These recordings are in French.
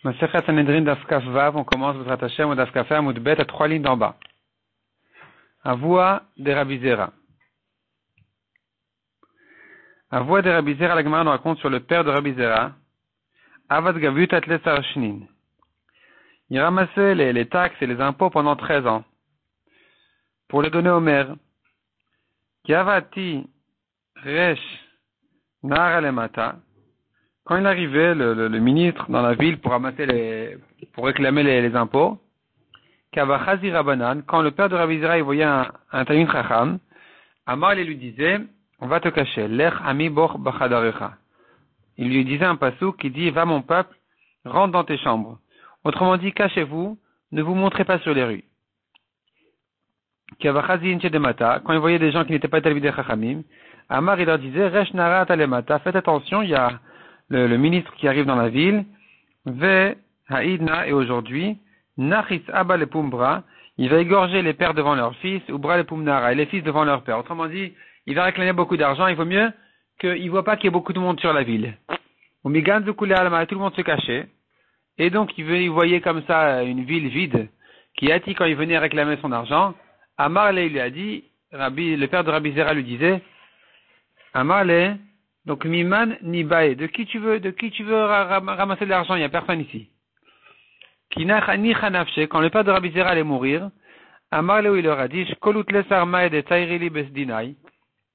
Masechet Sanhedrin Daf Kaf Vav, on commence Bezrat Hashem au Daf Kaf Amud Bet à 3 lignes d'en bas. Avua de Rabbi Zera. Avua de Rabbi Zera, la Gemara nous raconte sur le père de Rabbi Zera. Avad Gavut Atles Arshnin. Il ramassait les taxes et les impôts pendant 13 ans pour les donner au maire. Kiavati Resh Nar Alemata. Quand il arrivait, le ministre dans la ville pour pour réclamer les impôts, Kavachazi Rabanan, quand le père de Rabbi Zera voyait un Talmid Chacham, Amar lui disait, on va te cacher, Lech ami bor bachadarecha. Il lui disait un passouk qui dit, va mon peuple, rentre dans tes chambres. Autrement dit, cachez-vous, ne vous montrez pas sur les rues. Kavachazi inche de mata, quand il voyait des gens qui n'étaient pas Talmidei Chachamim, Amar il leur disait, Resh nara talemata, faites attention, il y a le ministre qui arrive dans la ville, Ve Haïdna, et aujourd'hui, Nachis Abba le Pumbra, il va égorger les pères devant leurs fils, ou Bra le Pumnara, et les fils devant leurs pères. Autrement dit, il va réclamer beaucoup d'argent, il vaut mieux qu'il ne voit pas qu'il y ait beaucoup de monde sur la ville. Ou Migan Zukule Alama, tout le monde se cachait. Et donc, il voyait comme ça une ville vide, qui a dit quand il venait réclamer son argent. Amarle, il lui a dit, le père de Rabbi Zera lui disait, Amarle, donc Miman Nibae, de qui tu veux ramasser de l'argent, il n'y a personne ici. Kinach ni Hanafche, quand le père de Rabbi Zera allait mourir, Amarle, il leur a dit, Shkolut les armae de Taïrili Besdinaï,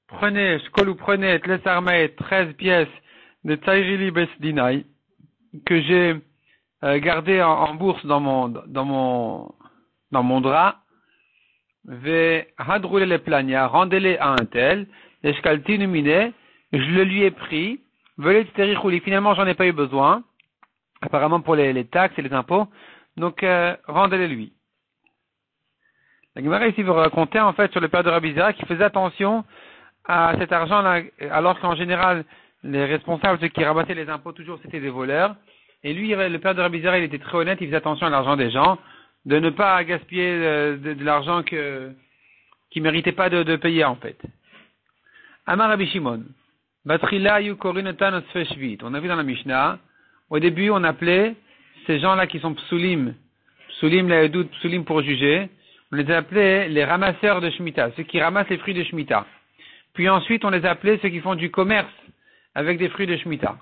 prenez 13 pièces de Taïrili Besdinaï, que j'ai gardé en bourse dans mon drap, Ve Hadroule les plania, rendez-les à un tel, les Shkalti numine, je le lui ai pris, finalement j'en ai pas eu besoin, apparemment pour les taxes et les impôts, donc rendez-les lui. La Gemara ici veut raconter en fait sur le père de Rabbi Zera qui faisait attention à cet argent-là, alors qu'en général les responsables, ceux qui ramassaient les impôts toujours c'était des voleurs, et lui le père de Rabbi Zera il était très honnête, il faisait attention à l'argent des gens, de ne pas gaspiller de l'argent qui méritait pas de payer en fait. Amar Rabbi Shimon. On a vu dans la Mishnah, au début on appelait ces gens-là qui sont psulim la edout, psulim pour juger, on les appelait les ramasseurs de Shemitah, ceux qui ramassent les fruits de Shemitah. Puis ensuite on les appelait ceux qui font du commerce avec des fruits de Shemitah.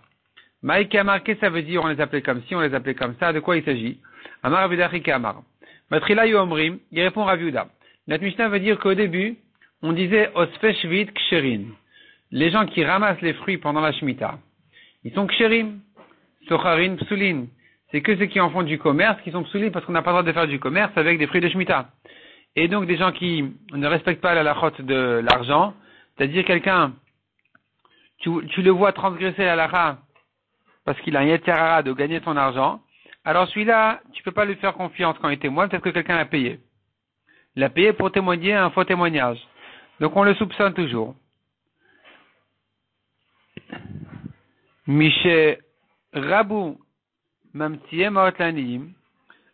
Maïka Amar, qu'est-ce que ça veut dire on les appelait comme ci, on les appelait comme ça, de quoi il s'agit? Amar Avidachika Amar. Batrila Yomrim, il répond Raviuda. Notre Mishnah veut dire qu'au début, on disait Osfe Shvit Ksherin. Les gens qui ramassent les fruits pendant la Shemitah, ils sont ksherim, socharin, psulin. C'est que ceux qui en font du commerce qui sont psulin parce qu'on n'a pas le droit de faire du commerce avec des fruits de Shemitah. Et donc des gens qui ne respectent pas la halachot de l'argent, c'est-à-dire quelqu'un, tu le vois transgresser la halacha parce qu'il a un yetzer hara de gagner son argent, alors celui-là, tu peux pas lui faire confiance quand il témoigne, peut-être que quelqu'un l'a payé. Il a payé pour témoigner un faux témoignage. Donc on le soupçonne toujours. Miché Rabou Mamtiem Maotlanim,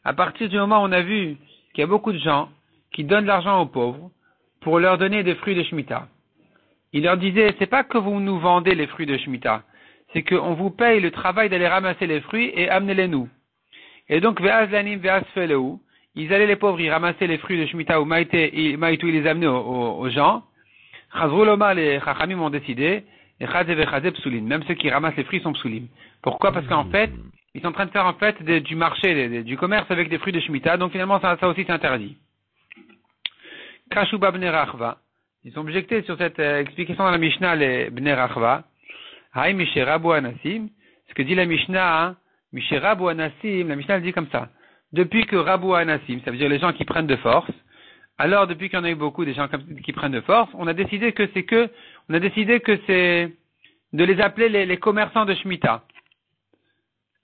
à partir du moment où on a vu qu'il y a beaucoup de gens qui donnent de l'argent aux pauvres pour leur donner des fruits de Shemitah. Il leur disait, c'est pas que vous nous vendez les fruits de Shemitah, c'est qu'on vous paye le travail d'aller ramasser les fruits et amenez-les nous. Et donc, Ve'azlanim Ve'asfeleu, ils allaient les pauvres, ils ramassaient les fruits de Shemitah ou Maïtou, ils les amenaient aux gens. Chazruloma, les Chachamim ont décidé, et Chazé Vechazé Psulim, même ceux qui ramassent les fruits sont Psulim. Pourquoi? Parce qu'en fait, ils sont en train de faire en fait du marché, du commerce avec des fruits de Shemitah, donc finalement ça aussi c'est interdit. Kashuba Bnei Rachva, ils sont objectés sur cette explication dans la Mishnah, les Bnei Rachva. Haï Mishe Rabu Anassim, ce que dit la Mishnah, Mishe Rabu Anassim, la Mishnah elle dit comme ça. Depuis que Rabu Anassim, ça veut dire les gens qui prennent de force, alors depuis qu'il y en a eu beaucoup des gens qui prennent de force, on a décidé que c'est de les appeler les commerçants de Shemitah.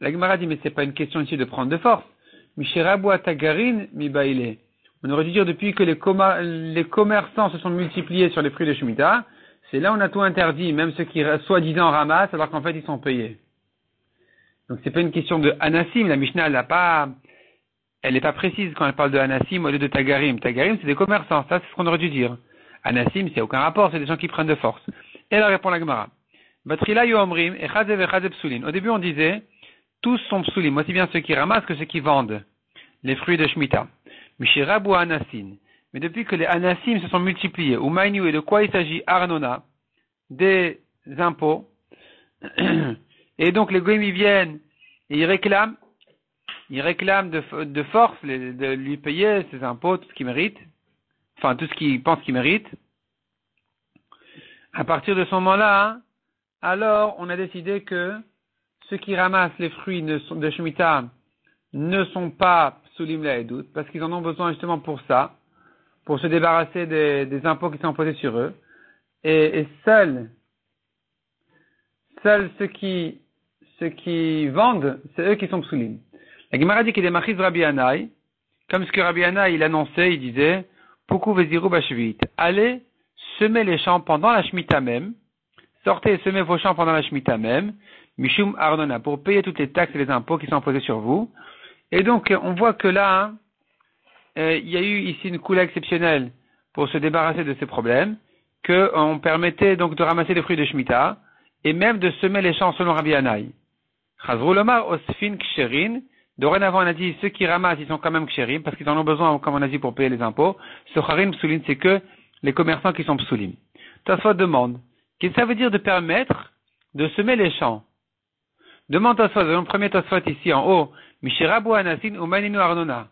La Gemara dit mais c'est pas une question ici de prendre de force. Misherabu Atagarin Mibaile. On aurait dû dire depuis que les commerçants se sont multipliés sur les fruits de Shemitah, c'est là on a tout interdit, même ceux qui soi-disant ramassent alors qu'en fait ils sont payés. Donc c'est pas une question de Anassim, la Mishnah elle n'est pas précise quand elle parle de Anassim au lieu de Tagarim. Tagarim, c'est des commerçants, ça c'est ce qu'on aurait dû dire. Anassim, c'est aucun rapport, c'est des gens qui prennent de force. Et elle répond la Gemara. Batrila Yomrim, Echadze Vechadze Psulin. Au début, on disait, tous sont psulim, aussi bien ceux qui ramassent que ceux qui vendent les fruits de Shemitah. Mishirab ou Anassin. Mais depuis que les Anassim se sont multipliés, ou Maïniou, et de quoi il s'agit? Arnona, des impôts. Et donc les Goïms ils viennent et ils réclament de force de lui payer ses impôts, tout ce qu'il mérite, enfin tout ce qu'il pense qu'il mérite. À partir de ce moment-là, hein, alors on a décidé que ceux qui ramassent les fruits de Shemitah ne sont pas Soulim la Edout, parce qu'ils en ont besoin justement pour ça, pour se débarrasser des impôts qui sont imposés sur eux. Et seuls ceux qui vendent, c'est eux qui sont psulim. La Gemara dit qu'il est machis Rabbi Anaï, comme ce que Rabbi Anaï il annonçait, il disait, Poukou veziru bashvit, allez semer les champs pendant la Shemitah même, sortez et semez vos champs pendant la Shemitah même, Mishum Arnona, pour payer toutes les taxes et les impôts qui sont imposés sur vous. Et donc, on voit que là, il y a eu ici une coula exceptionnelle pour se débarrasser de ces problèmes, qu'on permettait donc de ramasser les fruits de Shemitah, et même de semer les champs selon Rabbi Anaï. Chazrulomar osfin ksherin. Dorénavant, on a dit, ceux qui ramassent, ils sont quand même ksherim, parce qu'ils en ont besoin, comme on a dit, pour payer les impôts. Socharim psulin, c'est que les commerçants qui sont psulim. Tosfot demande, qu'est-ce que ça veut dire de permettre de semer les champs? Demande Tosfot, le premier Tosfot ici en haut, Mishirabu anasin ou maninu arnona.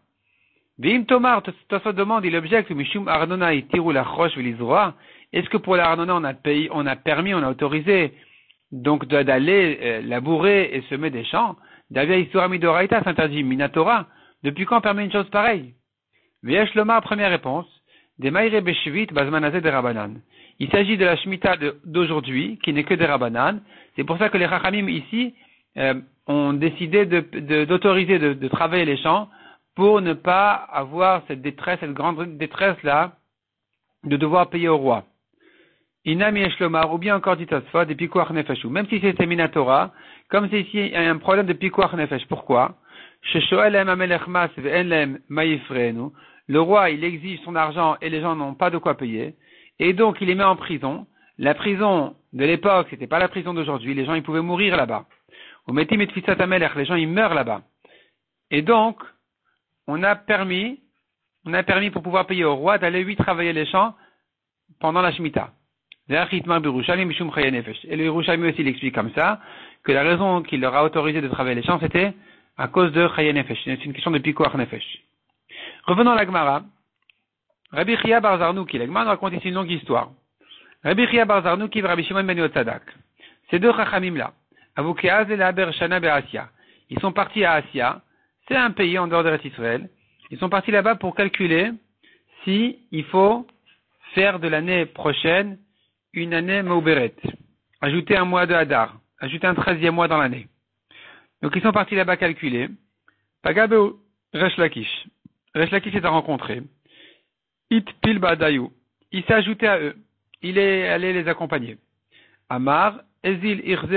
Vim tomar, Tosfot demande, il objecte, Mishum arnona itiru la chosh velizroa. Est-ce que pour l'arnona, on a autorisé, donc d'aller labourer et semer des champs? Davia Isura Midoraita s'interdit Minatora. Depuis quand on permet une chose pareille? Viesh Lomar, première réponse. Des Maïre Beshvit Bazmanazé de Rabanan. Il s'agit de la Shemitah d'aujourd'hui, qui n'est que des Rabanan. C'est pour ça que les Chachamim ici ont décidé d'autoriser de travailler les champs pour ne pas avoir cette grande détresse là, de devoir payer au roi. Inami Eshlomar, ou bien encore dit Tosfot, des Pikuach Nefesh, même si c'était Minatora, comme c'est ici, il y a un problème de Pikuach Nefesh. Pourquoi? Le roi, il exige son argent et les gens n'ont pas de quoi payer. Et donc, il les met en prison. La prison de l'époque, c'était pas la prison d'aujourd'hui. Les gens, ils pouvaient mourir là-bas. Les gens, ils meurent là-bas. Et donc, on a permis pour pouvoir payer au roi d'aller lui travailler les champs pendant la Shemitah. Et le Yerushalmi aussi, il explique comme ça, que la raison qu'il leur a autorisé de travailler les champs, c'était à cause de Chaye Nefesh. C'est une question de Pikuach Nefesh. Revenons à la Gemara. Rabbi Chia bar Zarnouki, la Gemara nous raconte ici une longue histoire. Rabbi Chia bar Zarnouki et Rabbi Shimon ben Yotzadak. Ces deux chachamim là, Avukeaz et la Bershana Be'Asia, ils sont partis à Asia, c'est un pays en dehors de l'Eretz Israël. Ils sont partis là-bas pour calculer si il faut faire de l'année prochaine une année Meuberet, ajouter un mois de Hadar, ajouter un 13e mois dans l'année. Donc ils sont partis là-bas calculer. Pagabeu Resh Lakish. Resh Lakish les a rencontrés. It Pil Badayu. Il s'est ajouté à eux. Il est allé les accompagner. Amar Ezil Irze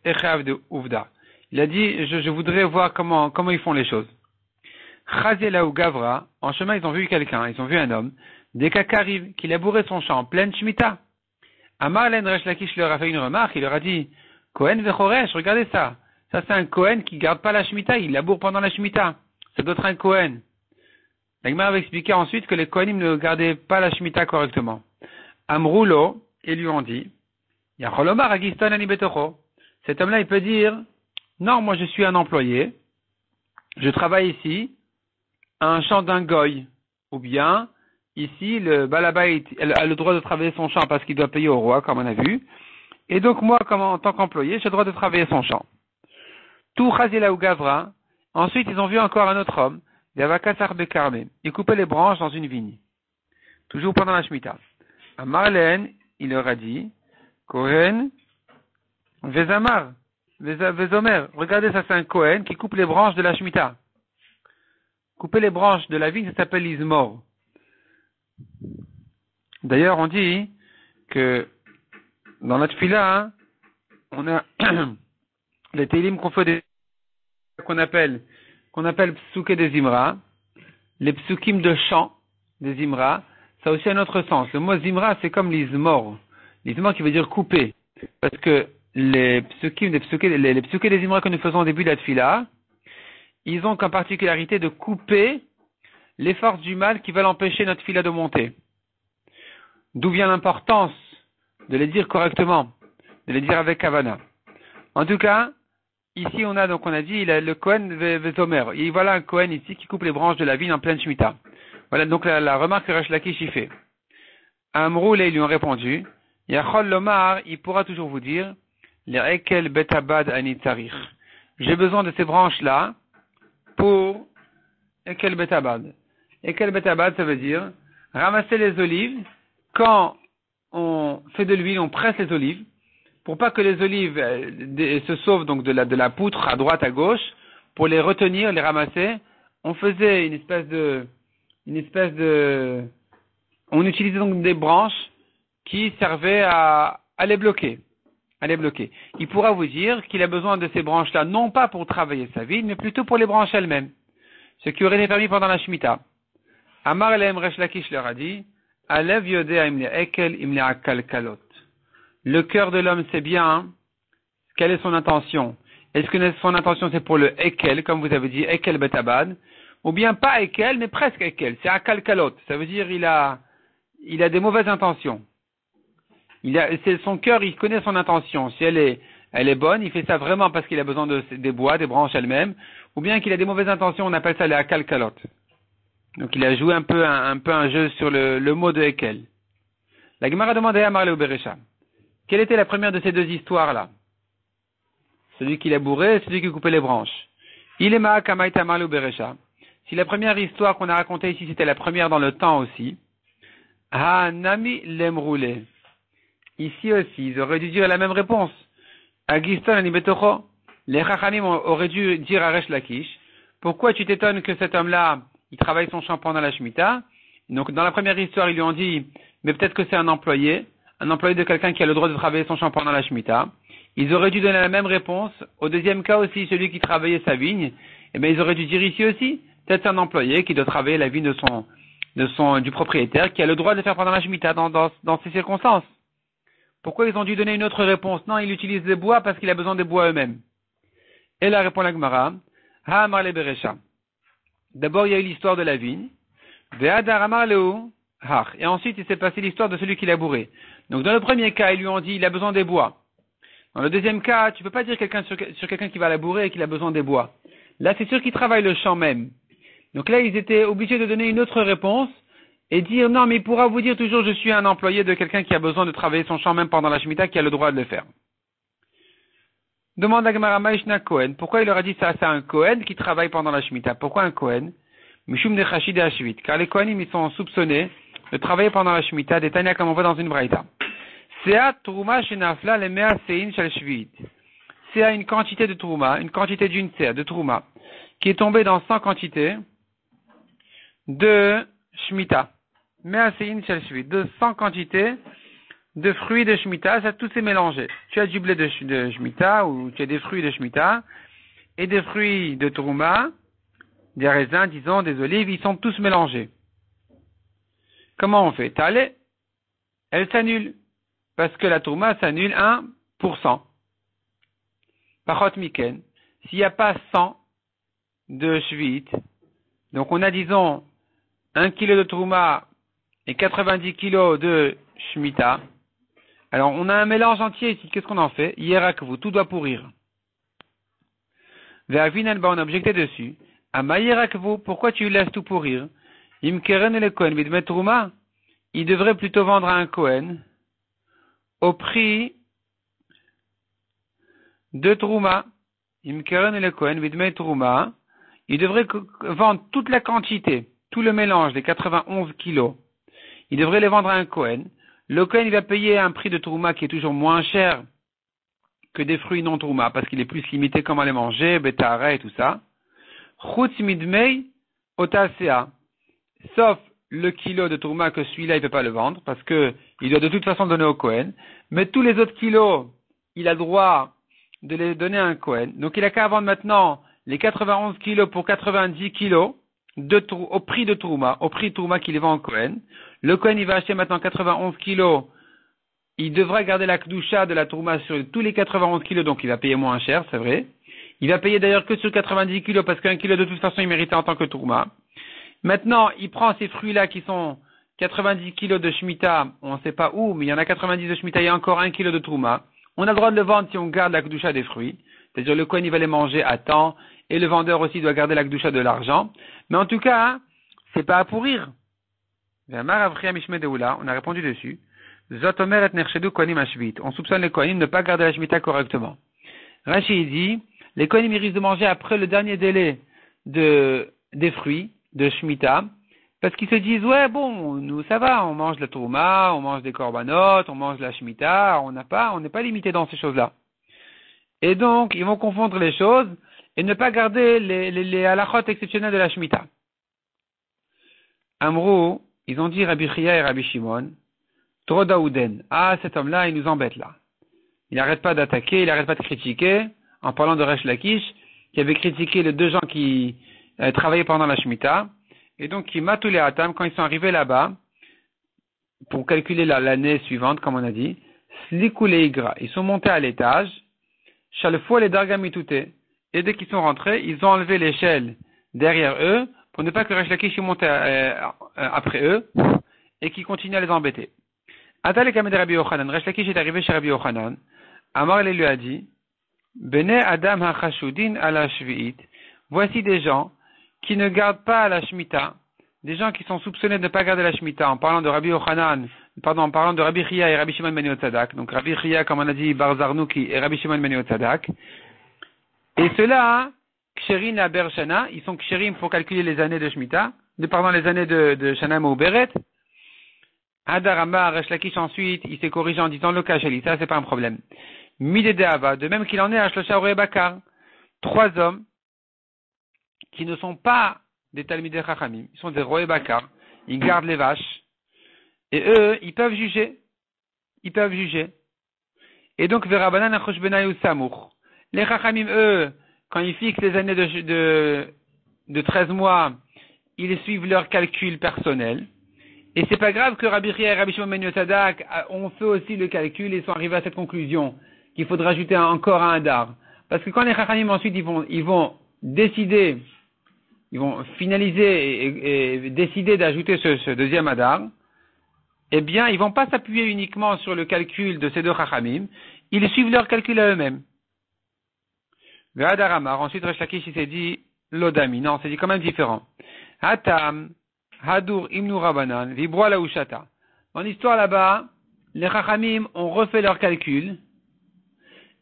Echav de Uvda. Il a dit, je voudrais voir comment ils font les choses. Chazela ou Gavra, en chemin ils ont vu quelqu'un, ils ont vu un homme, des Kakariv, qui labourait son champ en pleine Shemitah. Amar Len Resh Lakish leur a fait une remarque, il leur a dit, Kohen Vechoresh, regardez ça. Ça c'est un Kohen qui garde pas la Shemitah, il laboure pendant la Shemitah. Ça doit être un Kohen. La Gemara va expliquer ensuite que les Kohanim ne gardaient pas la Shemitah correctement. Amroulo, et lui ont dit, Yacholomar Agiston Anibetocho. Cet homme-là, il peut dire, non, moi je suis un employé, je travaille ici, à un champ d'un goy, ou bien, ici, le balabait a le droit de travailler son champ parce qu'il doit payer au roi, comme on a vu. Et donc, moi, en tant qu'employé, j'ai le droit de travailler son champ. Tout Chazila ou Gavra. Ensuite, ils ont vu encore un autre homme, Yavakasar Bekarme. Il coupait les branches dans une vigne. Toujours pendant la Shemitah. À Marlène, il leur a dit, Kohen, Vezamar, Vezomer. Regardez, ça c'est un Kohen qui coupe les branches de la Shemitah. Couper les branches de la vigne, ça s'appelle l'Izmor. D'ailleurs, on dit que dans la Tfila, on a les Télim qu'on appelle Psuké des Zimra, les Psukim de chant des Zimra, ça a aussi un autre sens. Le mot Zimra, c'est comme l'Izmor. L'Izmor qui veut dire couper. Parce que les psukim des Imra que nous faisons au début de la tfila, ils ont comme particularité de couper les forces du mal qui veulent empêcher notre tfila de monter. D'où vient l'importance de les dire correctement, de les dire avec kavana. En tout cas, ici on a dit, il a le Kohen Vezomer. Et voilà un Kohen ici qui coupe les branches de la vigne en pleine Shemitah. Voilà donc la remarque que Resh Lakish y fait. Amrou, ils lui ont répondu, Yachol Lomar, il pourra toujours vous dire, les Ekel Betabad Ani Tarich. J'ai besoin de ces branches-là pour Ekel Betabad. Ekel Betabad, ça veut dire ramasser les olives. Quand on fait de l'huile, on presse les olives pour pas que les olives se sauvent donc de la poutre à droite, à gauche. Pour les retenir, les ramasser, on faisait on utilisait donc des branches qui servaient à les bloquer. Il pourra vous dire qu'il a besoin de ces branches-là, non pas pour travailler sa vigne, mais plutôt pour les branches elles-mêmes. Ce qui aurait été permis pendant la Shemitah. Amar Elem Resh Lakish leur a dit, Alev Yodea Imle Ekel Imle Akal Kalot. Le cœur de l'homme sait bien quelle est son intention. Est-ce que son intention c'est pour le Ekel, comme vous avez dit, Ekel Betabad, ou bien pas Ekel, mais presque Ekel, c'est Akal Kalot. Ça veut dire il a des mauvaises intentions. C'est son cœur, il connaît son intention. Si elle est bonne, il fait ça vraiment parce qu'il a besoin des bois, des branches elles-mêmes, ou bien qu'il a des mauvaises intentions, on appelle ça les Akal Kalot. Donc il a joué un peu un jeu sur le mot de Ekel. La Gemara a demandé à Marlé au Beresha, quelle était la première de ces deux histoires-là? Celui qui labourait et celui qui coupait les branches. Il est Ma'akamaita Marlé au Beresha. Si la première histoire qu'on a racontée ici, c'était la première dans le temps aussi, Ha Nami Lemroulé. Ici aussi, ils auraient dû dire la même réponse. Agiston Anibetocho. Les Chachamim auraient dû dire à Resh Lakish, pourquoi tu t'étonnes que cet homme-là, il travaille son champ pendant la Shemitah? Donc, dans la première histoire, ils lui ont dit, mais peut-être que c'est un employé de quelqu'un qui a le droit de travailler son champ pendant la Shemitah. Ils auraient dû donner la même réponse. Au deuxième cas aussi, celui qui travaillait sa vigne, eh bien, ils auraient dû dire ici aussi, peut-être c'est un employé qui doit travailler la vigne du propriétaire, qui a le droit de le faire pendant la Shemitah dans ces circonstances. Pourquoi ils ont dû donner une autre réponse? Non, il utilise des bois parce qu'il a besoin des bois eux-mêmes. Et là répond la Gemara, Ha Amar le Beresha. D'abord, il y a eu l'histoire de la vigne. Ve'adar Amar leu Hach. Et ensuite, il s'est passé l'histoire de celui qui labourait. Donc, dans le premier cas, ils lui ont dit, il a besoin des bois. Dans le deuxième cas, tu peux pas dire sur quelqu'un qui va labourer et qu'il a besoin des bois. Là, c'est sûr qu'il travaille le champ même. Donc là, ils étaient obligés de donner une autre réponse et dire, non, mais il pourra vous dire toujours, je suis un employé de quelqu'un qui a besoin de travailler son champ même pendant la Shemitah, qui a le droit de le faire. Demande à Gemara Maishna Kohen. Pourquoi il leur a dit ça? C'est un Kohen qui travaille pendant la Shemitah. Pourquoi un Kohen? Mishum Nechashid et Hashvit. Car les Kohanim, ils sont soupçonnés de travailler pendant la Shemitah, des Tanya comme on voit dans une Braïta. Sea Truma Shenafla le Mea Sein Shal Shvit. Sea une quantité de Truma, une quantité d'une Sea, de Truma, qui est tombée dans 100 quantités de Shemitah. Mea Sein Shal Shvit. De 100 quantités de fruits de Shemitah, ça tout s'est mélangé. Tu as du blé de Shemitah, ou tu as des fruits de Shemitah, et des fruits de Truma, des raisins, disons, des olives, ils sont tous mélangés. Comment on fait? Talé, elle s'annule. Parce que la Truma s'annule 1%. Pachot Miken. S'il n'y a pas 100 de Shvit, donc on a, disons, 1 kilo de Truma et 90 kilos de Shemitah. Alors, on a un mélange entier ici. Qu'est-ce qu'on en fait? Yerakvu, tout doit pourrir. Ve'avinan, on a objecté dessus. Ama Yerakvu, pourquoi tu laisses tout pourrir? Imkeren le Kohen, vidmet Truma. Il devrait plutôt vendre à un Kohen au prix de Truma. Imkeren le Kohen, vidmet Truma. Il devrait vendre toute la quantité, tout le mélange des 91 kilos. Il devrait les vendre à un Kohen. Le Kohen, il va payer un prix de Trouma qui est toujours moins cher que des fruits non Trouma, parce qu'il est plus limité comment les manger, betara et tout ça. Chutz midmei otasea. Sauf le kilo de Trouma que celui-là, il ne peut pas le vendre, parce que il doit de toute façon donner au Kohen. Mais tous les autres kilos, il a droit de les donner à un Kohen. Donc il a qu'à vendre maintenant les 91 kilos pour 90 kilos au prix de Trouma, au prix de Trouma qu'il vend au Kohen. Le Kohen, il va acheter maintenant 91 kilos il devra garder la Kedusha de la Trouma sur tous les 91 kilos, donc il va payer moins cher, c'est vrai. Il va payer d'ailleurs que sur 90 kilos, parce qu'un kilo de toute façon il méritait en tant que Trouma. Maintenant, il prend ces fruits-là qui sont 90 kilos de Shemitah, on ne sait pas où, mais il y en a 90 de Shemitah, il y a encore 1 kilo de Trouma. On a le droit de le vendre si on garde la Kedusha des fruits. C'est-à-dire le Kohen il va les manger à temps, et le vendeur aussi doit garder la Kedusha de l'argent. Mais en tout cas, hein, c'est pas à pourrir. On a répondu dessus. On soupçonne les Kohanim de ne pas garder la Shemitah correctement. Rashi dit, les Kohanim risquent de manger après le dernier délai des fruits, de Shemitah, parce qu'ils se disent, ouais, bon, nous, ça va, on mange la Tourma, on mange des Korbanot, on mange la Shemitah, on n'est pas limité dans ces choses-là. Et donc, ils vont confondre les choses et ne pas garder les halachot exceptionnels de la Shemitah. Amrou, ils ont dit Rabbi Chia et Rabbi Shimon, Trodaouden, ah, cet homme-là, il nous embête là. Il n'arrête pas d'attaquer, il n'arrête pas de critiquer, en parlant de Resh Lakish, qui avait critiqué les deux gens qui travaillaient pendant la Shemitah, et donc qui m'a tous les Atam, quand ils sont arrivés là-bas, pour calculer l'année suivante, comme on a dit, Slikou le Igra, ils sont montés à l'étage, Shalfo les Dargamitouté, et dès qu'ils sont rentrés, ils ont enlevé l'échelle derrière eux, pour ne pas que Resh Lakish monte après eux, et qui continue à les embêter. Atal Kamed Rabbi Yochanan, Resh Lakish est arrivé chez Rabbi Yochanan, Amar lui a dit, Bene Adam HaChashudin ala Shvi'it, voici des gens qui ne gardent pas la Shemitah, des gens qui sont soupçonnés de ne pas garder la Shemitah, en parlant de Rabbi Yochanan, en parlant de Rabbi Chia et Rabbi Shimon ben Yotzadak, donc Rabbi Chia, comme on a dit, Bar Zarnouki et Rabbi Shimon ben Yotzadak, et ceux-là, Ksherin la Ber Shana, ils sont Ksherim pour calculer les années de Shemitah, les années de Shana Mouberet. Hadar Amar, Resh Lakish ensuite, il s'est corrigé en disant le Kacheli, ça c'est pas un problème. Midede Ava, de même qu'il en est à Shlosha Roé Bakar, 3 hommes qui ne sont pas des Talmidei Chachamim, ils sont des Roé Bakar, ils gardent les vaches, et eux, ils peuvent juger. Et donc, Verabanan Achoshbenayu Samour. Les Chachamim, eux, quand ils fixent les années de 13 mois, ils suivent leur calcul personnel. Et c'est pas grave que Rabbi Chia et Rabbi Shimon ben Yotzadak ont fait aussi le calcul et sont arrivés à cette conclusion qu'il faudra ajouter encore un Hadar. Parce que quand les Chachamim ensuite ils vont décider, ils vont finaliser et décider d'ajouter ce deuxième Hadar, eh bien ils vont pas s'appuyer uniquement sur le calcul de ces deux Chachamim, ils suivent leur calcul à eux-mêmes. Le Hadar Amar, ensuite Resh Lakish il s'est dit Lodami, non, c'est dit quand même différent. Hatam Hadur Imnu Rabanan, Vibroa la Ushata. Dans l'histoire là-bas, les Chachamim ont refait leur calcul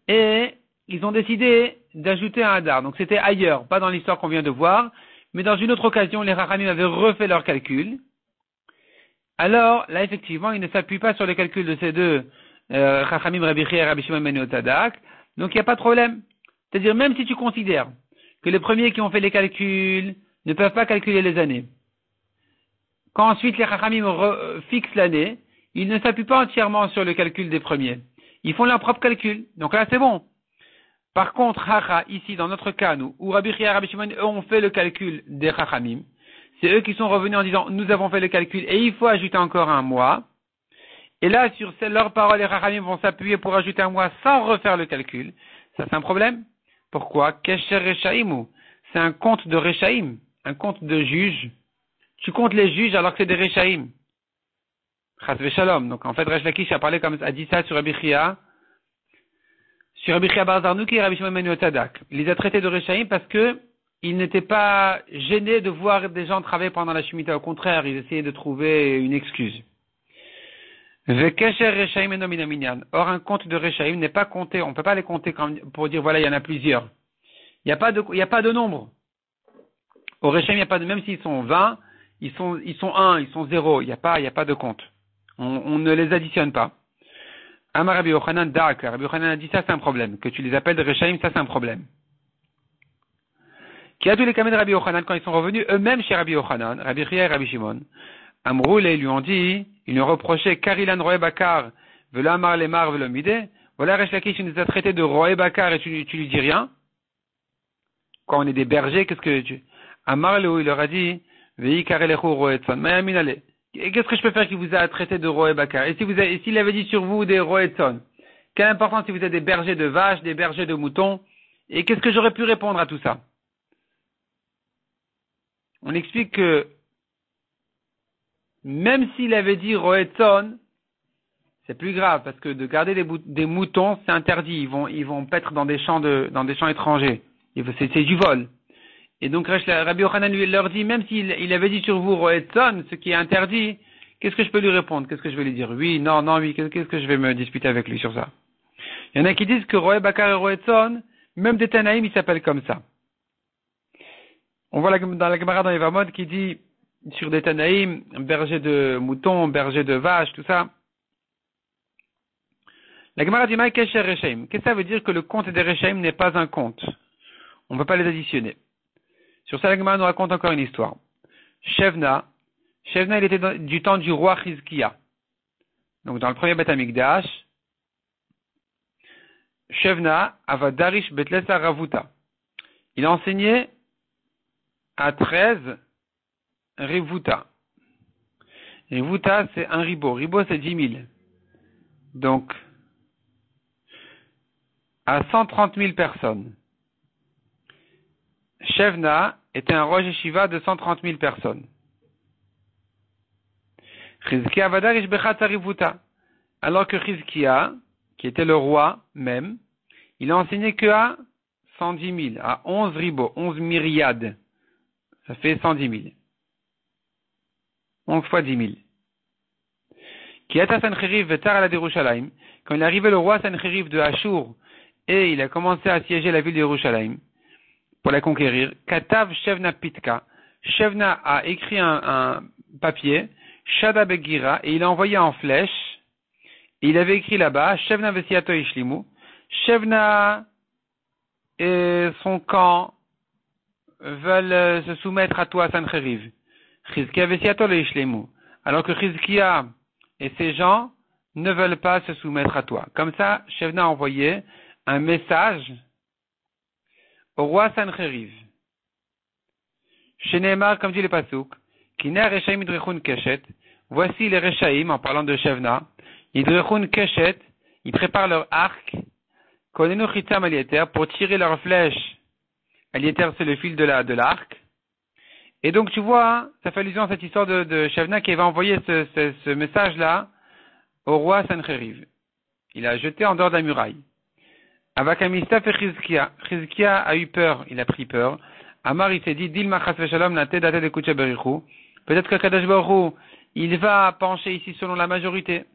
et ils ont décidé d'ajouter un Hadar. Donc c'était ailleurs, pas dans l'histoire qu'on vient de voir, mais dans une autre occasion, les Chachamim avaient refait leur calcul. Alors, là effectivement, ils ne s'appuient pas sur le calcul de ces deux Chachamim Rabbi Chia et Rabbi Shimon ben Yotzadak, donc il n'y a pas de problème. C'est-à-dire, même si tu considères que les premiers qui ont fait les calculs ne peuvent pas calculer les années, quand ensuite les Chachamim fixent l'année, ils ne s'appuient pas entièrement sur le calcul des premiers. Ils font leur propre calcul. Donc là, c'est bon. Par contre, ici, dans notre cas, nous, où Rabbi Chia et Rabbi Shimon, eux, ont fait le calcul des Chachamim, c'est eux qui sont revenus en disant, nous avons fait le calcul et il faut ajouter encore un mois. Et là, sur leurs paroles, les Chachamim vont s'appuyer pour ajouter un mois sans refaire le calcul. Ça, c'est un problème. Pourquoi? Kesher Rechaim, c'est un compte de Rechaim, un compte de juges. Tu comptes les juges alors que c'est des Rechaim. Chas v'shalom. Donc en fait, Resh Lakish a dit ça sur Rabbi Chia Bar Zarnouki et Rabbi Shimon ben Yotzadak. Il les a traités de Rechaim parce que ils n'étaient pas gênés de voir des gens travailler pendant la Shemitah. Au contraire, ils essayaient de trouver une excuse. V'kesher Rechaim eno min haminyan. Or, un compte de Rechaim n'est pas compté. On ne peut pas les compter pour dire voilà, il y en a plusieurs. Il n'y a pas de nombre. Au Rechaim, il n'y a pas de, même s'ils sont 20, ils sont 1, ils sont 0. Il n'y a pas de compte. On ne les additionne pas. Amar Rabbi Yochanan Dak. Rabbi Yochanan a dit ça, c'est un problème. Que tu les appelles de Rechaim, ça, c'est un problème. Qui a tous les camés de Rabbi Yochanan, quand ils sont revenus eux-mêmes chez Rabbi Yochanan, Rabbi Chia et Rabbi Shimon, Amroul, et ils lui ont dit, ils lui ont reproché, Karilan Roé Bakar, Velo Amar Lemar Velo Midé, voilà Resh Lakish, il nous a traité de Roé Bakar et tu lui dis rien. Quand on est des bergers, qu'est-ce que tu... Amar Leo, il leur a dit, Vei Karelechu Roé Tzan, Mayamin Ale. Et qu'est-ce que je peux faire qui vous a traité de Roé Bakar? Et s'il avait dit sur vous des Roé Tson? Quelle importance si vous êtes des bergers de vaches, des bergers de moutons? Et qu'est-ce que j'aurais pu répondre à tout ça? On explique que même s'il avait dit Roé Tson, c'est plus grave parce que de garder des moutons, c'est interdit. Ils vont paître dans des champs étrangers. C'est du vol. Et donc Rabbi Yochanan lui leur dit, même s'il avait dit sur vous Roé Tson, ce qui est interdit, qu'est-ce que je peux lui répondre? Qu'est-ce que je vais lui dire? Oui, non, non, oui. Qu'est-ce que je vais me disputer avec lui sur ça? Il y en a qui disent que Roé Bakar et Roé Tson, même des Tanaïm, ils s'appellent comme ça. On voit dans la Gemara dans les Vamot qui dit sur des Tanaïm, berger de moutons, berger de vaches, tout ça. La Gemara dit Maïkesh Rechaim. Qu'est-ce que ça veut dire que le compte des Rechaim n'est pas un compte? On ne peut pas les additionner. Sur ça, la Gemara nous raconte encore une histoire. Shevna, il était du temps du roi Chizkiya. Donc dans le premier Beth Amikdash, Shevna avadarish betlesa ravuta. Il enseignait à 13 rivuta. Rivuta, c'est un ribo. Ribo, c'est 10 000. Donc, à 130 000 personnes. Shevna était un roi yeshiva de 130 000 personnes. Chizkiya avadarish bechatza rivuta. Alors que Chizkiya, qui était le roi même, il a enseigné que à 110 000, à 11 ribos, 11 myriades. Ça fait 110 000. 11 fois 10 000. Kiata Sancheriv vetar ala d'Yerushalayim. Quand il est arrivé le roi Sancheriv de Ashur, et il a commencé à siéger la ville de Yerushalayim, pour la conquérir, Katav Shevna Pitka. Shevna a écrit un papier, Shada Begira, et il a envoyé en flèche. Et il avait écrit là-bas, Shevna Vesiato Ishlimu. Shevna et son camp veulent se soumettre à toi, Sancheriv. Chizkiya Vesiato Ishlimu. Alors que Chizkiya et ses gens ne veulent pas se soumettre à toi. Comme ça, Shevna a envoyé un message au roi Sancheriv. Sheneemar, comme dit le Pasuk, Kina Rechaim Idrechun Keshet. Voici les Rechaim, en parlant de Shevna. Idrechun Keshet, ils préparent leur arc, Konenu Chitzam Alieter, pour tirer leurs flèches. Alieter, c'est le fil de l'arc. Et donc, tu vois, ça fait allusion à cette histoire de Shevna qui va envoyer ce message-là au roi Sancheriv. Il a jeté en dehors de la muraille. Avakamista fait Chizkiya. Chizkiya a eu peur, il a pris peur. Amar, il s'est dit, Dilma chas veshalom nate date de kuche berichu. Peut-être que Kadosh Baruch Hu, il va pencher ici selon la majorité.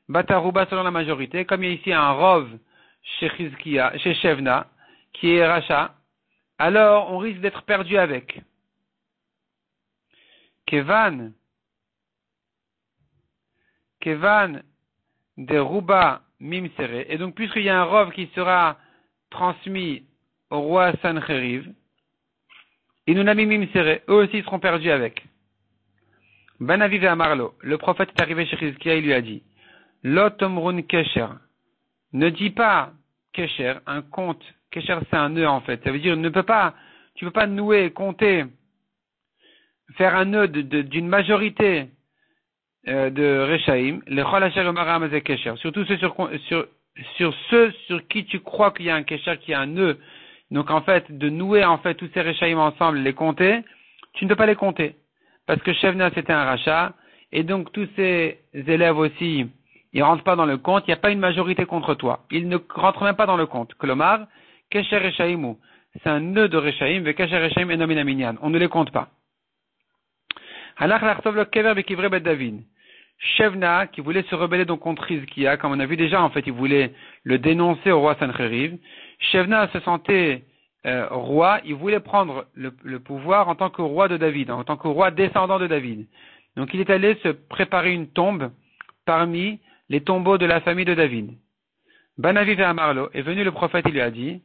Batarouba selon la majorité. Comme il y a ici un rov chez Chizkiya, chez Shevna, qui est Racha, alors on risque d'être perdu avec. Kevan de Ruba Mimsere. Et donc, puisqu'il y a un rov qui sera transmis au roi Sancheriv, et nous n'ami Mimsere, eux aussi seront perdus avec. Ben Aviv et Amarlo, le prophète est arrivé chez Chizkiya, il lui a dit, Lot Omrun Kesher. Ne dis pas Kesher, un compte. Kesher, c'est un nœud, en fait. Ça veut dire, tu peux pas nouer, compter, faire un nœud d'une majorité de Rechaim, le Chol Asher Omar Hamazé Kesher. Surtout ceux sur ceux sur qui tu crois qu'il y a un Kesher, qu'il y a un nœud. Donc, en fait, de nouer, en fait, tous ces Rechaim ensemble, les compter, tu ne peux pas les compter. Parce que Shevna, c'était un rachat. Et donc, tous ces élèves aussi, ils rentrent pas dans le compte. Il n'y a pas une majorité contre toi. Ils ne rentrent même pas dans le compte. Klomar, Kesher Rechaimu. C'est un nœud de Rechaim, ve Kesher Rechaim enomina minyan. On ne les compte pas. Halach l'artov le kever bekivre bet David. Shevna, qui voulait se rebeller donc contre Chizkiya, comme on a vu déjà, en fait, il voulait le dénoncer au roi Sancheriv. Shevna se sentait roi, il voulait prendre le pouvoir en tant que roi de David, en tant que roi descendant de David. Donc il est allé se préparer une tombe parmi les tombeaux de la famille de David. Banaviv et Amarlo est venu le prophète, il lui a dit,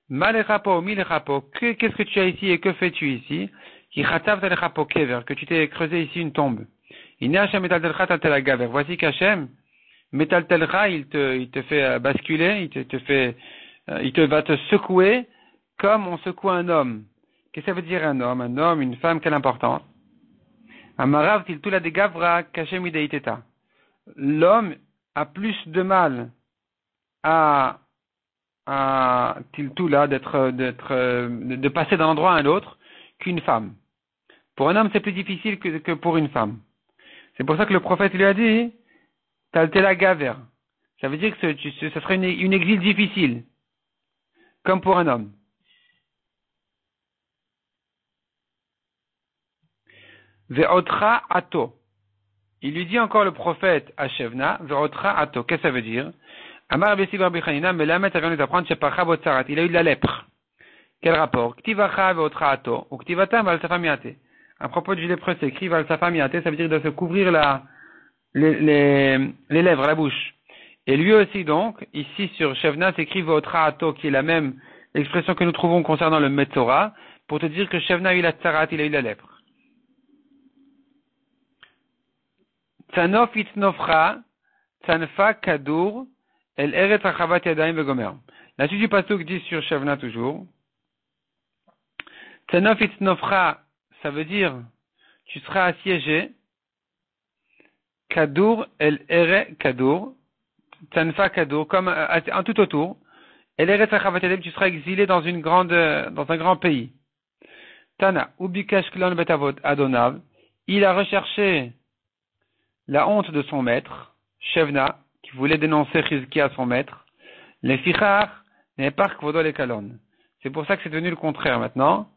Malechapo, Milechapo, qu'est-ce que tu as ici et que fais-tu ici? Que tu t'es creusé ici une tombe. Voici qu'Hachem, Metal Telcha, il te fait basculer, il va te secouer comme on secoue un homme. Qu'est-ce que ça veut dire un homme? Un homme, une femme, quelle importance? Amarav tiltula de gavra kashem ideiteta. L'homme a plus de mal à tiltula, de passer d'un endroit à un autre qu'une femme. Pour un homme, c'est plus difficile que pour une femme. C'est pour ça que le prophète lui a dit, taltela gaver. Ça veut dire que ce serait une exil difficile, comme pour un homme. Ve'otra ato. Il lui dit encore le prophète à Shevna, ve'otra ato. Qu'est-ce que ça veut dire? Amar Besi Bar Bichanina, Melamet vient nous apprendre Shepacha Botsarat. Il a eu de la lèpre. Quel rapport? Ktivacha ve'otra ato, ou ktivata val safamiate. À propos du lépreux, c'est écrit val safamiate, ça veut dire de se couvrir les lèvres, la bouche. Et lui aussi donc, ici sur Shevna, c'est écrit ve'otra ato, qui est la même expression que nous trouvons concernant le Metzora, pour te dire que Shevna a eu la tsarat, il a eu la lèpre. Tzanof itnofra, tzanfa kadur, el eret rachavat yadayim vegomer. La suite du pasuk dit sur Shevna toujours. Tzanof itnofra, ça veut dire, tu seras assiégé. Kadur, el eret kadur, tzanfa kadur, comme en tout autour. El eret rachavat yadayim, tu seras exilé dans un grand pays. Tana, ubikash klon betavot adonav, il a recherché la honte de son maître, Shevna, qui voulait dénoncer Chizkia, son maître, les fichar n'est pas kvodo les kalon. C'est pour ça que c'est devenu le contraire maintenant.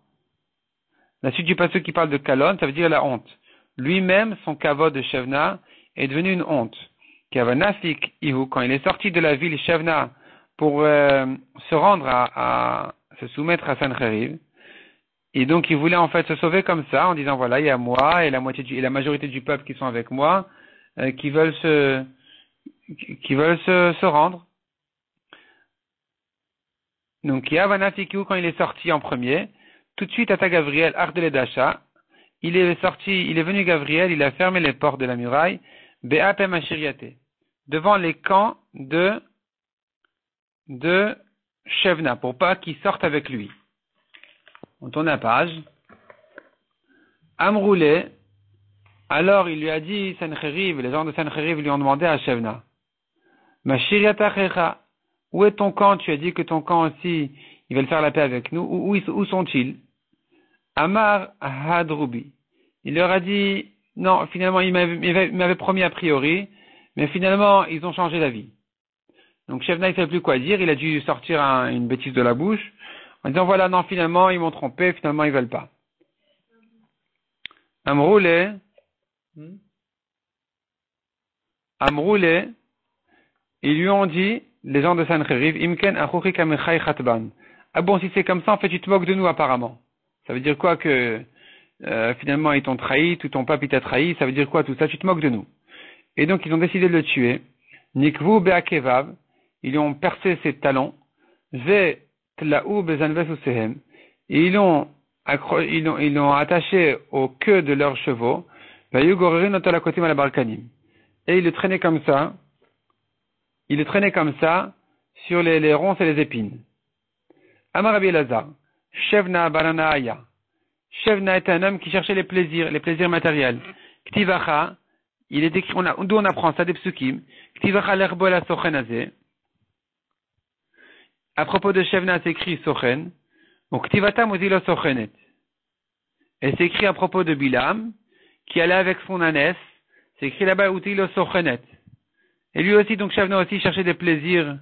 La suite du passage qui parle de kalon, ça veut dire la honte. Lui-même, son kavod de Shevna, est devenu une honte. Kavanafik Ihu, quand il est sorti de la ville Shevna pour se rendre à se soumettre à Sancheriv, et donc il voulait en fait se sauver comme ça, en disant voilà, il y a moi et la majorité du peuple qui sont avec moi, qui veulent se rendre. Donc, Yavanafiku, quand il est sorti en premier, tout de suite, Ata Gabriel, Ardeledasha, il est venu Gabriel, il a fermé les portes de la muraille, Be'apem Ashiriate, devant les camps de Shevna, pour pas qu'ils sortent avec lui. On tourne la page. Amroulé, alors il lui a dit, Sancheriv, les gens de Sancheriv lui ont demandé à Shevna, Mashiriatachecha, où est ton camp? Tu as dit que ton camp aussi, ils veulent faire la paix avec nous. Où sont-ils? Amar Hadrubi. Il leur a dit, non, finalement, il m'avait promis a priori, mais finalement, ils ont changé d'avis. Donc, Shevna, il ne savait plus quoi dire, il a dû sortir une bêtise de la bouche, en disant, voilà, non, finalement, ils m'ont trompé, finalement, ils veulent pas. Amroulé, ils lui ont dit, les gens de Sancheriv, Imken achuchi kamechai chatban. Ah bon, si c'est comme ça, en fait, tu te moques de nous, apparemment. Ça veut dire quoi que, finalement, ils t'ont trahi, tout ton peuple t'a trahi, ça veut dire quoi tout ça? Tu te moques de nous. Et donc, ils ont décidé de le tuer. Nikvu be'akevav, ils lui ont percé ses talons. Ve tlaou bezanves usehem. Et ils l'ont attaché au queue de leurs chevaux. Vayu gorerin otol akotim ala barkanim. Et ils le traînaient comme ça. Sur les ronces et les épines. Amar Rabbi Elazar, Shevna banana aya. Shevna est un homme qui cherchait les plaisirs matériels. Ktivacha, il est écrit, d'où on apprend ça des psukim. Ktivacha l'erbo la sochen. À propos de Shevna, c'est écrit sochen. Ou ktivata mozilo sochenet. Et c'est écrit à propos de Bilam, qui allait avec son ânesse. C'est écrit là-bas, utilo sochenet. Et lui aussi, donc Shevna aussi cherchait des plaisirs,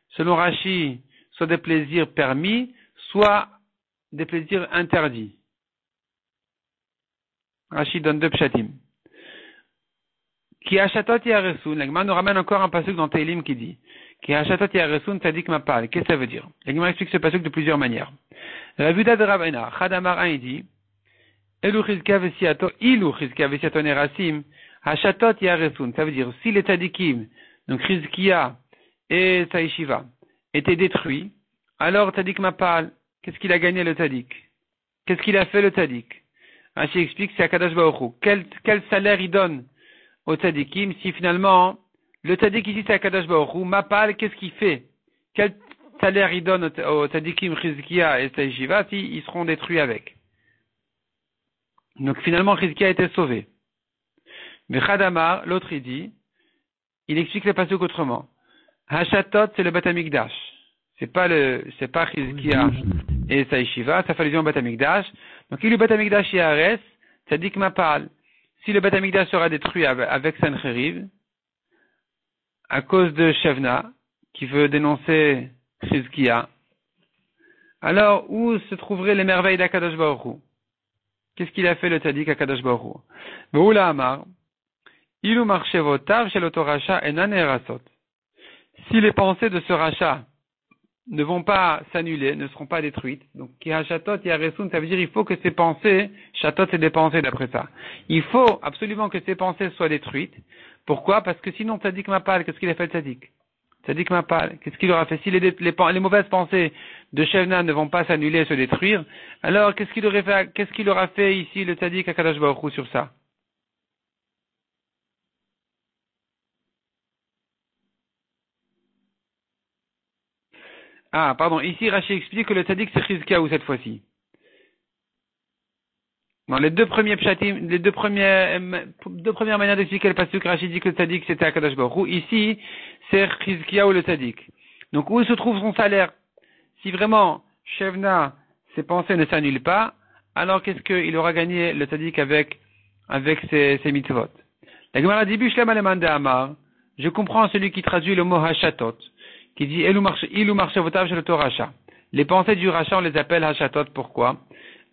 selon Rashi, soit des plaisirs permis, soit des plaisirs interdits. Rashi donne deux pshatim. Ki achatot yaresun, l'Agma nous ramène encore un pasuk dans Teilim qui dit, Ki achatot yaresun tzadik mapal. Qu'est-ce que ça veut dire? L'Agma explique ce pasuk de plusieurs manières. Ravuda de Ravena, Chadamar 1 il dit, Ilu chizkia vesiato nerasim, Hachatot yaresun, ça veut dire, si les tzadikim, donc Chizkia et Saïshiva, étaient détruits, alors tzadik mapal, qu'est-ce qu'il a gagné le tzadik? Qu'est-ce qu'il a fait le tzadik? Rashi explique, c'est Akadosh Baruch Hu. Quel salaire il donne au tzadikim si finalement, le tzadik ici c'est Akadosh Baruch Hu, mapal, qu'est-ce qu'il fait? Quel salaire il donne au tzadikim Chizkia et Saïshiva si ils seront détruits avec? Donc finalement, Chizkiya a été sauvé. Mais Khadamar, l'autre, il explique le pasuk autrement. Hashatot, c'est le Bat Hamikdash. C'est pas Chizkiya et sa yeshiva, ça fait allusion au Bat Hamikdash. Donc il le Bat Hamikdash Yahares, Tzadik Mapal. Si le Bat Hamikdash sera détruit avec Sancheriv, à cause de Shevna, qui veut dénoncer Chizkiya, alors où se trouveraient les merveilles d'Akadosh Baruch Hu? Qu'est-ce qu'il a fait le Tzadik Akadosh Baruch Hu? Ve'ula Amar, Ilu marchevotav shel oto racha enan erasot. Si les pensées de ce rachat ne vont pas s'annuler, ne seront pas détruites, donc ki hachatot yaresun, ça veut dire il faut que ces pensées, chatot c'est des pensées d'après ça, il faut absolument que ces pensées soient détruites. Pourquoi? Parce que sinon Tzadik Mapal, qu'est-ce qu'il a fait le Tzadik? Tzadik Mapal, qu'est-ce qu'il aura fait? Si les mauvaises pensées de Shevna ne vont pas s'annuler et se détruire, alors qu'est-ce qu'il aura fait ici le Tzadik Akadosh Baruch Hu sur ça? Ah, pardon, ici Rashi explique que le Tzadik c'est Chizkiyahu cette fois-ci. Dans les deux premiers pshatim, deux premières manières d'expliquer le pasuk, Rashi dit que le Tzadik c'était Akadosh Baruch Hu. Ici, c'est Chizkiyahu le Tzadik. Donc où se trouve son salaire? Si vraiment Shevna, ses pensées ne s'annulent pas, alors qu'est-ce qu'il aura gagné le Tzadik avec ses mitzvot? La Gemara dit Bishlam aleman de Amar. Je comprends celui qui traduit le mot Hashatot, qui dit Ilu marchevotav shel oto racha. Les pensées du rachat, on les appelle Hashatot. Pourquoi?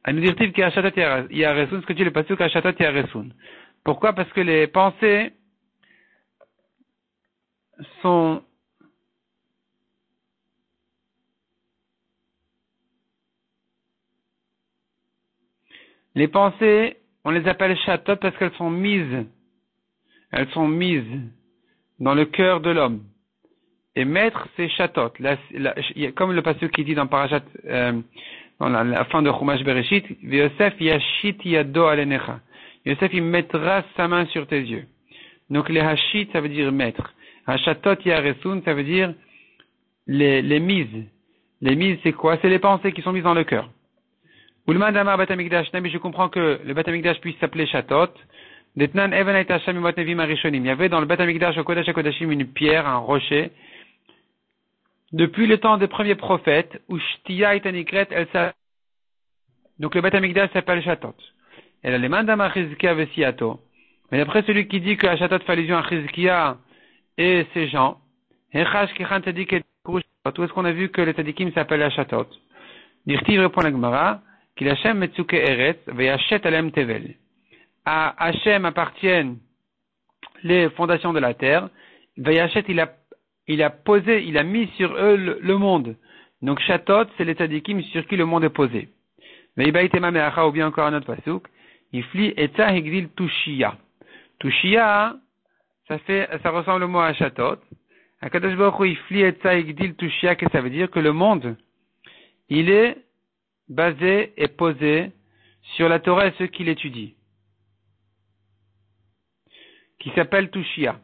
À nous dire-t-il qu'il y a Hashatot Yaresun, ce que dit le pasuk Hashatot Yaresun. Pourquoi? Parce que les pensées sont on les appelle Shatot parce qu'elles sont mises dans le cœur de l'homme. Et mettre ces Shatot, comme le pasuk qui dit dans Parashat, dans la fin de Chumash Bereshit, Yosef yashit yado alenecha. Yosef il mettra sa main sur tes yeux. Donc les hashit ça veut dire mettre. Hashatot yaresun ça veut dire les mises. Les mises c'est quoi? C'est les pensées qui sont mises dans le cœur. Ulman damar bat hamikdash, mais je comprends que le bat hamikdash puisse s'appeler Shatot. Detnan even hayta sham imot nevim arishonim. Il y avait dans le bat hamikdash au Kodesh HaKodashim une pierre, un rocher. Depuis le temps des premiers prophètes, où Shtiya et Anikret, donc le Beth Amikdash s'appelle Shatot. Et là, les mandama Chizkiya Vesiato. Mais d'après celui qui dit que à Shatot fait allusion à Chizkiya et ses gens, Hechash Kichan Tzadik et Kurush, où est-ce qu'on a vu que le Tzadikim s'appelle Shatot? Dirtiv répond la Gemara, qu'il Hashem Metzuke Eretz, Veyachet Alem Tevel. À Hashem appartiennent les fondations de la terre, Veyachet il a mis sur eux le monde. Donc, Shatot, c'est les tzadikim sur qui le monde est posé. Veibaitema meacha, ou bien encore un autre pasuk. Ifli etza higdil tushia. Tushia, ça ressemble au mot à Shatot. Akadosh Baruch Hu, ifli etza higdil tushia, que ça veut dire que le monde, il est basé et posé sur la Torah et ceux qui l'étudient. Qui s'appelle Tushia.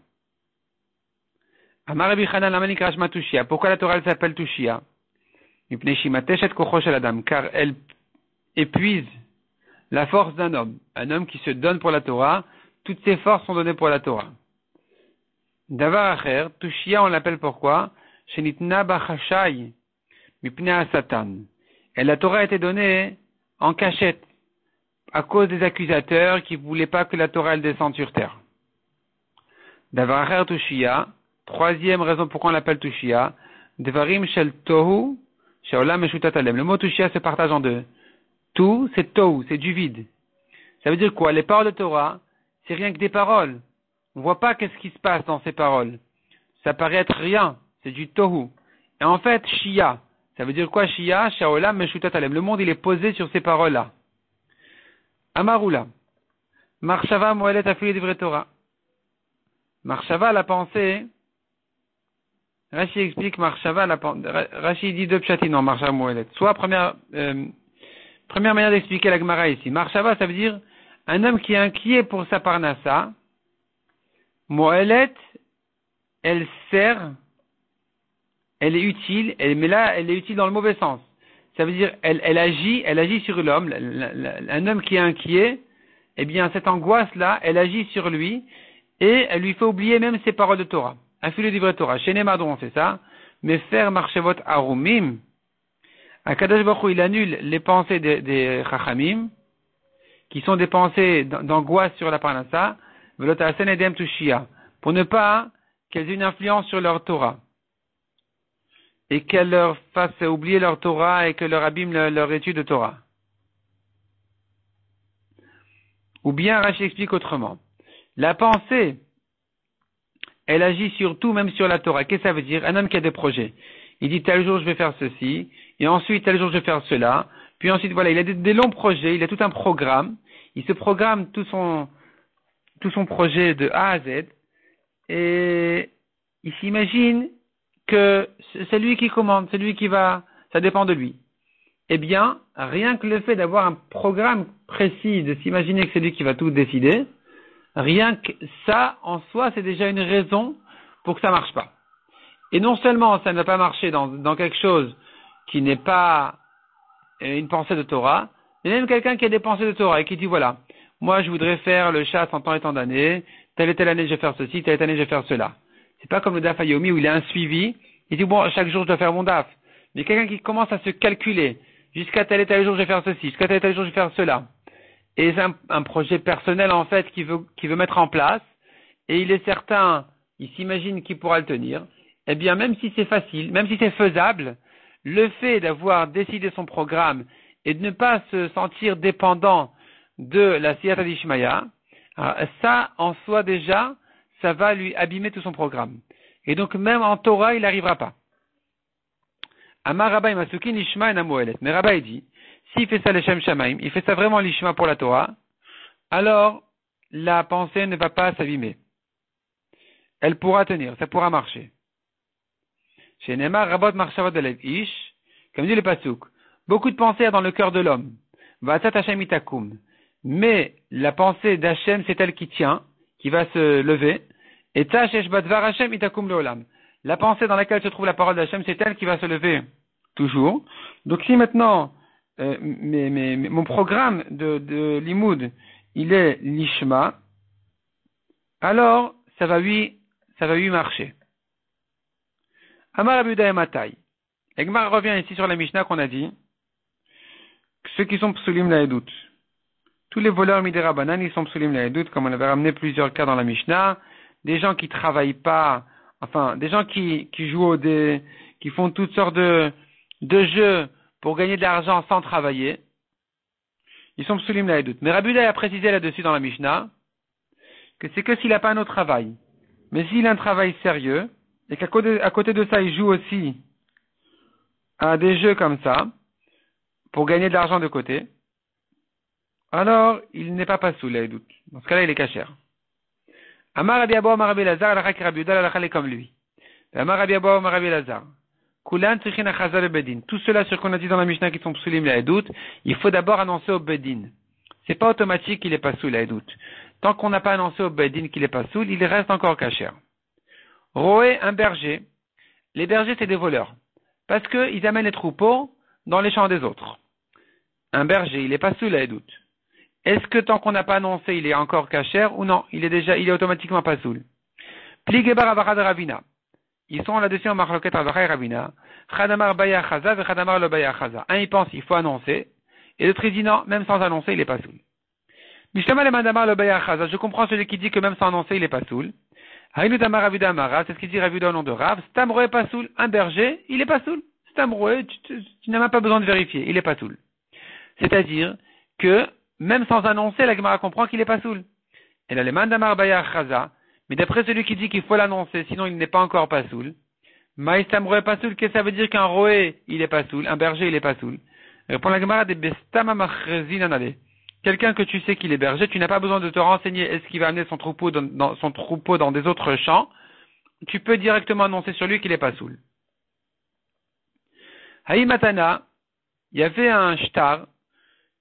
Pourquoi la Torah s'appelle Tushia? Car elle épuise la force d'un homme. Un homme qui se donne pour la Torah, toutes ses forces sont données pour la Torah. Davar acher, Tushia, on l'appelle pourquoi? Shenitna bachashai, mipnei Satan. Et la Torah a été donnée en cachette, à cause des accusateurs qui ne voulaient pas que la Torah elle descende sur terre. Davar acher Tushia. Troisième raison pourquoi on l'appelle Tushia, Devarim shel tohu, she'olam meshutat alem. Le mot Tushia se partage en deux. Tout, c'est tohu, c'est du vide. Ça veut dire quoi? Les paroles de Torah, c'est rien que des paroles. On voit pas qu'est-ce qui se passe dans ces paroles. Ça paraît être rien, c'est du tohu. Et en fait, Shia, ça veut dire quoi Shia? She'olam meshutat alem. Le monde, il est posé sur ces paroles-là. Amarula. Marshava moelet afili divrei Torah. Marshava, la pensée, Rashi explique Marshava, Rashi dit deux pshatim dans Marshava Moelet. Soit première manière d'expliquer la Gemara ici. Marshava, ça veut dire un homme qui est inquiet pour sa parnassa. Moelet, elle sert, elle est utile, mais là, elle est utile dans le mauvais sens. Ça veut dire, elle agit sur l'homme. Un homme qui est inquiet, eh bien, cette angoisse-là, elle agit sur lui et elle lui fait oublier même ses paroles de Torah. Un filet d'ivre Torah. Chez Nemadon, on fait ça. Mais faire marchevot arumim, Akadosh Baruch Hu, il annule les pensées des Chachamim, qui sont des pensées d'angoisse sur la parnassa, velotasen edem tushia, pour ne pas qu'elles aient une influence sur leur Torah, et qu'elles leur fassent oublier leur Torah et que leur abîme leur étude de Torah. Ou bien Rashi explique autrement. La pensée, elle agit sur tout, même sur la Torah. Qu'est-ce que ça veut dire? Un homme qui a des projets. Il dit tel jour je vais faire ceci, et ensuite tel jour je vais faire cela, puis ensuite voilà, il a des longs projets, il a tout un programme, il se programme tout son projet de A à Z, et il s'imagine que c'est lui qui commande, c'est lui qui va, ça dépend de lui. Eh bien, rien que le fait d'avoir un programme précis, de s'imaginer que c'est lui qui va tout décider, rien que ça, en soi, c'est déjà une raison pour que ça marche pas. Et non seulement ça ne va pas marcher dans quelque chose qui n'est pas une pensée de Torah, mais même quelqu'un qui a des pensées de Torah et qui dit voilà, moi je voudrais faire le chasse en temps et tant d'années, telle et telle année je vais faire ceci, telle et telle année je vais faire cela. C'est pas comme le daf Hayomi où il a un suivi, il dit bon, chaque jour je dois faire mon daf. Mais quelqu'un qui commence à se calculer, jusqu'à tel et tel jour je vais faire ceci, jusqu'à tel et tel jour je vais faire cela. Et c'est un projet personnel en fait qu'il veut mettre en place, et il est certain, il s'imagine qu'il pourra le tenir. Eh bien, même si c'est facile, même si c'est faisable, le fait d'avoir décidé son programme et de ne pas se sentir dépendant de la Siyata d'Ishmaïa, ça, en soi déjà, ça va lui abîmer tout son programme. Et donc, même en Torah, il n'arrivera pas. Amar Rabba Masukin Ishma en Amoelet. Mais Rabba, il dit, s'il fait ça l'Eshem Shamaim, il fait ça vraiment l'Ishma pour la Torah, alors la pensée ne va pas s'abîmer. Elle pourra tenir, ça pourra marcher. Chez Neymar, Rabot Marchavot de Ish, comme dit le Pasuk, beaucoup de pensées dans le cœur de l'homme. Vatat Hashem itakum. Mais la pensée d'Hachem, c'est elle qui tient, qui va se lever. Et Tashesh Badvar Hashem itakum leolam. La pensée dans laquelle se trouve la parole d'Hachem, c'est elle qui va se lever toujours. Donc si maintenant, mon programme de limoud, il est l'ishma, alors ça va lui marcher. Amar Abuda et Matai. Egmar revient ici sur la Mishnah qu'on a dit, que ceux qui sont psulim la edut. Tous les voleurs midera banan, ils sont psulim la edut, comme on avait ramené plusieurs cas dans la Mishnah. Des gens qui travaillent pas, enfin, des gens qui jouent qui font toutes sortes de jeux pour gagner de l'argent sans travailler. Ils sont psulim la edut. Mais Abuda a précisé là-dessus dans la Mishnah, que c'est que s'il n'a pas un autre travail. Mais s'il a un travail sérieux, et qu'à côté de ça, il joue aussi à des jeux comme ça, pour gagner de l'argent de côté, alors il n'est pas pasoul, la doute. Dans ce cas-là, il est cachère. Amar Rabbi Abba, Amar Rabbi Lazar, la Rabbi Yuda, la est comme lui. Amar Rabbi Abba, Amar Rabbi Lazar. Kulan trichin achazal le bedin. Tout cela sur qu'on a dit dans la Mishnah qui sont psulim la doute, il faut d'abord annoncer au bedin. C'est pas automatique qu'il est pasoul, la doute. Tant qu'on n'a pas annoncé au bedin qu'il est pasoul, il reste encore cachère. Roé, un berger. Les bergers, c'est des voleurs. Parce qu'ils amènent les troupeaux dans les champs des autres. Un berger, il est pas sous la doute. Est-ce que tant qu'on n'a pas annoncé, il est encore cachère ou non? Il est automatiquement pas soul. Pligebar avara de Ravina. Ils sont là-dessus en marloquet avara et Ravina. Chadamar baya chaza ve chadamar lo baya chaza. Un, il pense, il faut annoncer. Et l'autre, il dit non, même sans annoncer, il est pas soul. Mishtama le mandamar lo baya chaza. Je comprends celui qui dit que même sans annoncer, il est pas soul. Haïnu damar Ravuda amara. C'est ce qu'il dit Ravuda au nom de Rav. Stamroé pas soul. Un berger, il est pas soul. Stamroé, tu n'as même pas besoin de vérifier. Il est pas soul. C'est-à-dire que, même sans annoncer, la Gemara comprend qu'il est pas soul. Et là, le mandamar baya chaza. Mais d'après celui qui dit qu'il faut l'annoncer, sinon il n'est pas encore pas soul. Maïstam roé pas soul, qu'est-ce que ça veut dire qu'un roé, il est pas soul, un berger, il est pas soul? Répond la Gemara des bestama machrezin anale. Quelqu'un que tu sais qu'il est berger, tu n'as pas besoin de te renseigner est-ce qu'il va amener son troupeau dans des autres champs. Tu peux directement annoncer sur lui qu'il est pas soul. Haïmatana, il y avait un shtar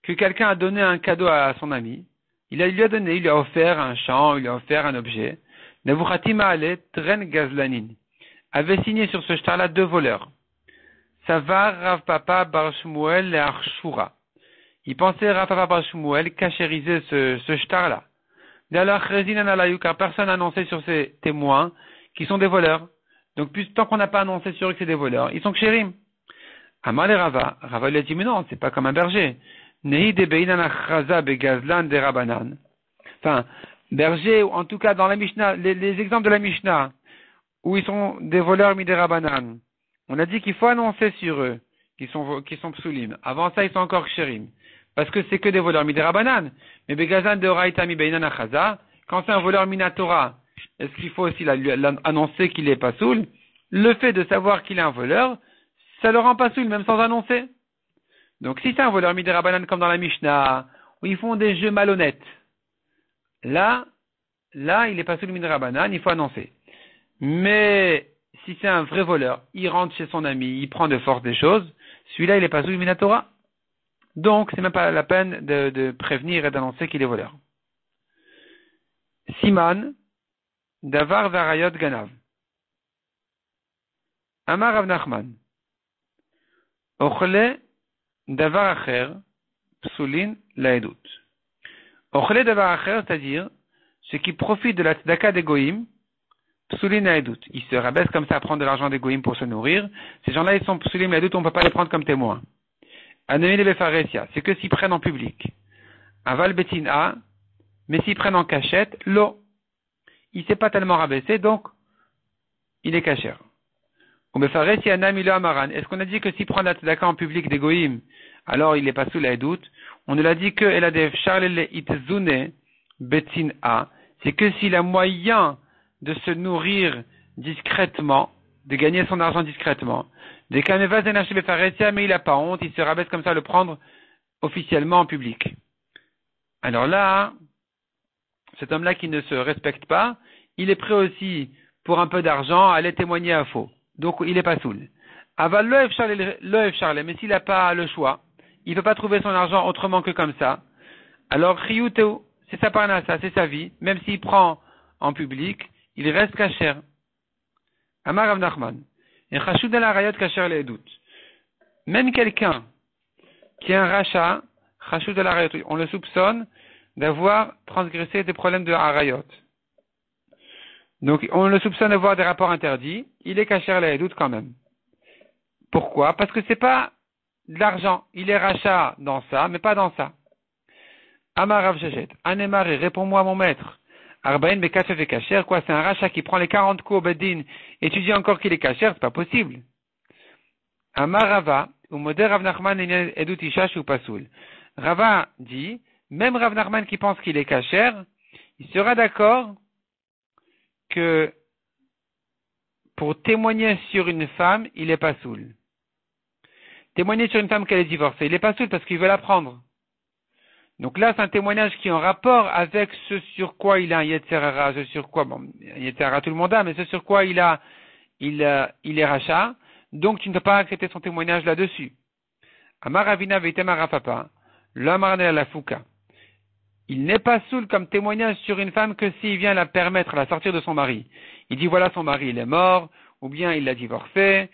que quelqu'un a donné un cadeau à son ami. Il lui a offert un champ, il lui a offert un objet. Nevuchatima ale tren gazlanin avait signé sur ce shtar-là 2 voleurs. Savar Rav Papa Bar Shmuel et Arshura. Il pensait Rav Papa Bar Shmuel cachériser ce shtar-là. Car personne n'a annoncé sur ces témoins qui sont des voleurs. Donc, tant qu'on n'a pas annoncé sur eux que c'est des voleurs, ils sont kshérim. Amar le Rava lui a dit, mais non, c'est pas comme un berger. Enfin, berger, en tout cas dans la Mishnah, les exemples de la Mishnah, où ils sont des voleurs midérabanan, on a dit qu'il faut annoncer sur eux qui sont psulim. Avant ça, ils sont encore kshérim. Parce que c'est que des voleurs midérabanan. Mais begazan de oraita mi beinan achaza, quand c'est un voleur minatora, est-ce qu'il faut aussi annoncer qu'il est pas soul? Le fait de savoir qu'il est un voleur, ça le rend pas soul, même sans annoncer. Donc, si c'est un voleur midérabanan comme dans la Mishnah, où ils font des jeux malhonnêtes, là, il est pas soul midérabanan, il faut annoncer. Mais, si c'est un vrai voleur, il rentre chez son ami, il prend de force des choses, celui-là, il est pas soul minatora. Donc, c'est même pas la peine de prévenir et d'annoncer qu'il est voleur. Siman, Davar Varayot Ganav. Amar Rav Nachman. Ochle Davar Acher, Psulin Laedut. Ochle Davar Acher, c'est-à-dire, ceux qui profitent de la tzedaka des goïm, Psulin Laedut. Ils se rabaissent comme ça à prendre de l'argent des goïm pour se nourrir. Ces gens-là, ils sont Psulin Laedut, on ne peut pas les prendre comme témoins. Anomile Befaresia, c'est que s'ils prennent en public. Aval Betin A, mais s'ils prennent en cachette, l'eau. Il s'est pas tellement rabaissé, donc, il est cachère. Ou Befaresia Namilo Amaran. Est-ce qu'on a dit que s'il prend la tzedaka en public des goïm, alors il est pas sous la doute? On nous l'a dit que Eladev Charlele Itzune Betin A, c'est que s'il a moyen de se nourrir discrètement, de gagner son argent discrètement. Des Kameva Zenaché Befaresia, mais il a pas honte, il se rabaisse comme ça à le prendre officiellement en public. Alors là, cet homme-là qui ne se respecte pas, il est prêt aussi, pour un peu d'argent, à aller témoigner à faux. Donc, il est pas saoul. Aval Loev Charle, mais s'il n'a pas le choix, il ne peut pas trouver son argent autrement que comme ça, alors Chiyuteu, c'est sa parnassa, c'est sa vie, même s'il prend en public, il reste kasher. Amar Rav Nachman. Et Chashud al Arayot kasher le'edut. Même quelqu'un qui est un rachat, Chashud al Arayot, on le soupçonne d'avoir transgressé des problèmes de Arayot. Donc, on le soupçonne d'avoir des rapports interdits, il est kasher le'edut quand même. Pourquoi? Parce que c'est pas de l'argent. Il est rachat dans ça, mais pas dans ça. Amar Rav Shechet. Anemar, réponds-moi mon maître. Arbaïn Bekafé ve kasher, quoi? C'est un rachat qui prend les 40 coups au Bedin et tu dis encore qu'il est kasher, c'est pas possible. Amar Rava, ou Moder Rav Nachman edut ishash ou pasoul. Rava dit, même Rav Nachman qui pense qu'il est kasher, il sera d'accord que pour témoigner sur une femme, il est pasoul. Témoigner sur une femme qu'elle est divorcée, il est pasoul parce qu'il veut la prendre. Donc là, c'est un témoignage qui est en rapport avec ce sur quoi il a un Yetzerara, ce sur quoi, bon, Yetzerara tout le monde a, mais ce sur quoi il est rachat. Donc tu ne peux pas accepter son témoignage là-dessus. Amar Avina Veitem Arafapa, l'Amar la Fouka. Il n'est pas saoul comme témoignage sur une femme que s'il vient la permettre à la sortir de son mari. Il dit voilà son mari il est mort, ou bien il l'a divorcé.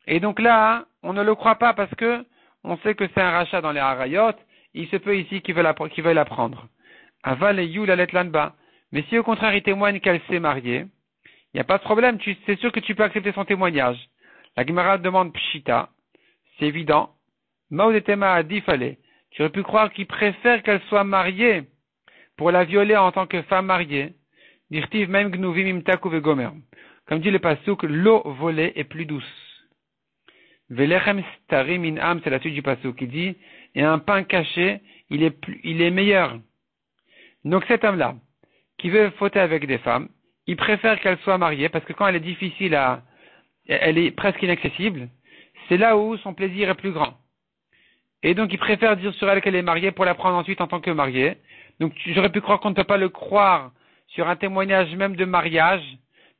Et donc là, on ne le croit pas parce que on sait que c'est un rachat dans les harayot. Il se peut ici qu'il veuille la prendre. Aval et Yul Aletlanba. Mais si au contraire il témoigne qu'elle s'est mariée, il n'y a pas de problème, c'est sûr que tu peux accepter son témoignage. La Gemara demande Pshita, c'est évident. Maudetema a dit fallait. Tu aurais pu croire qu'il préfère qu'elle soit mariée pour la violer en tant que femme mariée. Dirtiv même gnuvim imtaku vegomer. Comme dit le pasuk, l'eau volée est plus douce. Velechem starim in am, c'est la suite du pasuk qui dit, et un pain caché, il est meilleur. Donc cet homme-là, qui veut fauter avec des femmes, il préfère qu'elle soit mariée, parce que quand elle est difficile elle est presque inaccessible, c'est là où son plaisir est plus grand. Et donc il préfère dire sur elle qu'elle est mariée pour la prendre ensuite en tant que mariée. Donc j'aurais pu croire qu'on ne peut pas le croire sur un témoignage même de mariage,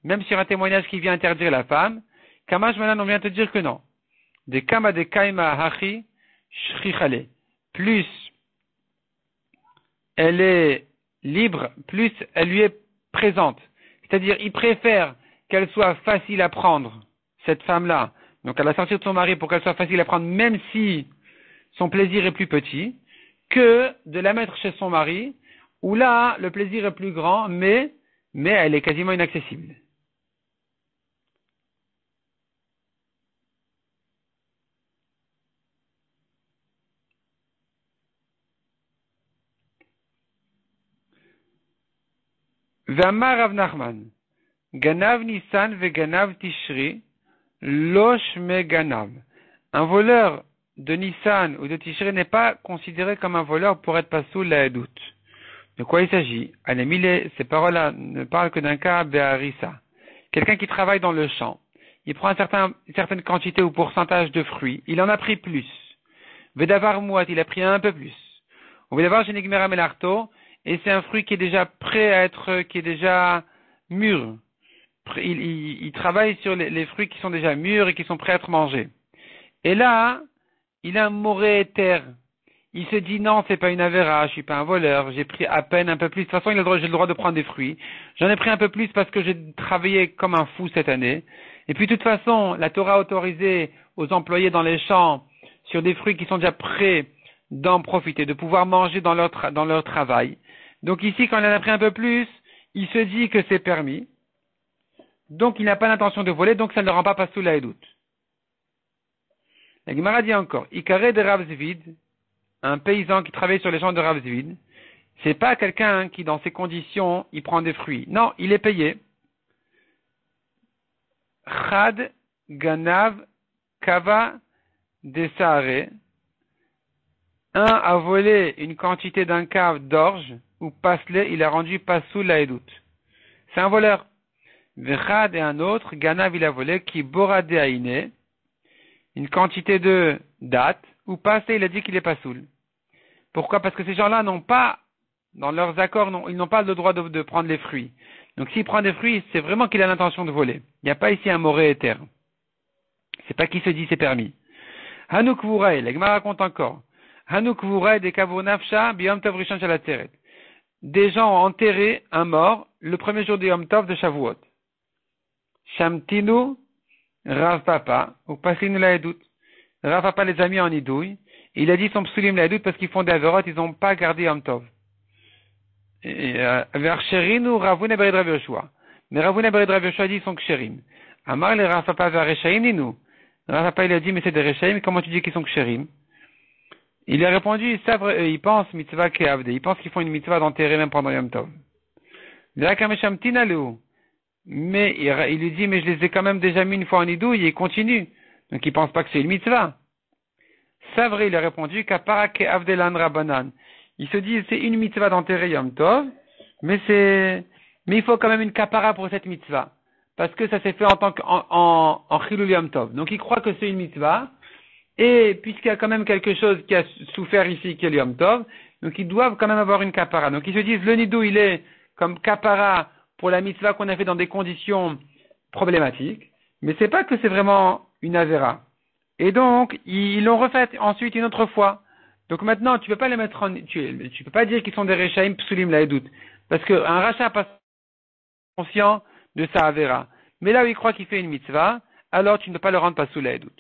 même sur un témoignage qui vient interdire la femme. Kamash maintenant on vient te dire que non. De kama de kaima hachi shrichale. Plus elle est libre, plus elle lui est présente. C'est-à-dire, il préfère qu'elle soit facile à prendre, cette femme-là. Donc, à la sortie de son mari pour qu'elle soit facile à prendre, même si son plaisir est plus petit, que de la mettre chez son mari, où là, le plaisir est plus grand, mais elle est quasiment inaccessible. V'amar Rav Nachman, Ganav Nissan ve Ganav Tishri, Losh me Ganav. Un voleur de Nissan ou de Tishri n'est pas considéré comme un voleur pour être pasoul la Edout. De quoi il s'agit? Ces paroles-là ne parlent que d'un cas Be'arissa. Quelqu'un qui travaille dans le champ, il prend une certaine quantité ou pourcentage de fruits, il en a pris plus. Vedavar Mouat, il a pris un peu plus. Ou Vedavar Genigmera Melarto, et c'est un fruit qui est déjà prêt à être, qui est déjà mûr. Il travaille sur les fruits qui sont déjà mûrs et qui sont prêts à être mangés. Et là, il a un moré terre. Il se dit non, c'est pas une avéra, je suis pas un voleur, j'ai pris à peine un peu plus. De toute façon, j'ai le droit de prendre des fruits. J'en ai pris un peu plus parce que j'ai travaillé comme un fou cette année. Et puis de toute façon, la Torah a autorisé aux employés dans les champs sur des fruits qui sont déjà prêts d'en profiter, de pouvoir manger dans leur travail. Donc ici, quand il en a pris un peu plus, il se dit que c'est permis. Donc il n'a pas l'intention de voler, donc ça ne le rend pas pasoul la Edout. La Gemara dit encore, Ikaré de Rav Zvid, un paysan qui travaille sur les champs de Rav Zvid, c'est pas quelqu'un qui, dans ces conditions, il prend des fruits. Non, il est payé. Chad, Ganav, Kava, Desare. Un a volé une quantité d'un cave d'orge, ou pasle, il a rendu pasoul la Edout. C'est un voleur. Vechad et un autre, Ganav il a volé, qui borade aïne, une quantité de date, ou passé, il a dit qu'il est pasoul. Pourquoi? Parce que ces gens-là n'ont pas, dans leurs accords, ils n'ont pas le droit de prendre les fruits. Donc s'il prend des fruits, c'est vraiment qu'il a l'intention de voler. Il n'y a pas ici un moré éther. C'est pas qu'il se dit c'est permis. Hanouk Vouray, l'Egma raconte encore. Hanouk Vouray de Kavunafsha, Biyom Tov Rishon Shalateret. Des gens ont enterré un mort le premier jour de Yom Tov de Shavuot. Shamtinu, Rav Papa, ou Paslinu la Edout. Rav Papa les a mis en idouille. Il a dit son psulim la Edout parce qu'ils font des averot, ils n'ont pas gardé Yom Tov. Vercherinu Ravuna Bered Rav Yoshua. Mais Ravuna Bered Rav Yoshua dit ils sont ksherim. Amar le Rav Papa vers Reshaim Ninu. Rav Papa il a dit mais c'est des Reshaim, comment tu dis qu'ils sont ksherim? Il a répondu, ils pensent mitzvah keavde, ils pensent qu'ils font une mitzvah d'enterrer même pendant Yom Tov. Mais il lui dit, mais je les ai quand même déjà mis une fois en idouille et il continue. Donc il pense pas que c'est une mitzvah. Savre, il a répondu, kapara keavdelan rabanan. Il se dit, c'est une mitzvah d'enterrer Yom Tov, mais il faut quand même une kapara pour cette mitzvah. Parce que ça s'est fait en tant en chilul Yom Tov. Donc il croit que c'est une mitzvah. Et puisqu'il y a quand même quelque chose qui a souffert ici, qui est le Yom Tov, donc ils doivent quand même avoir une kapara. Donc ils se disent, le nidou, il est comme kapara pour la mitzvah qu'on a fait dans des conditions problématiques, mais c'est pas que c'est vraiment une avera. Et donc, ils l'ont refait ensuite une autre fois. Donc maintenant, tu peux pas les mettre tu peux pas dire qu'ils sont des rechaim psulim la edout. Parce qu'un rachat pas conscient de sa avera. Mais là où il croit qu'il fait une mitzvah, alors tu ne peux pas le rendre pas sous la edout.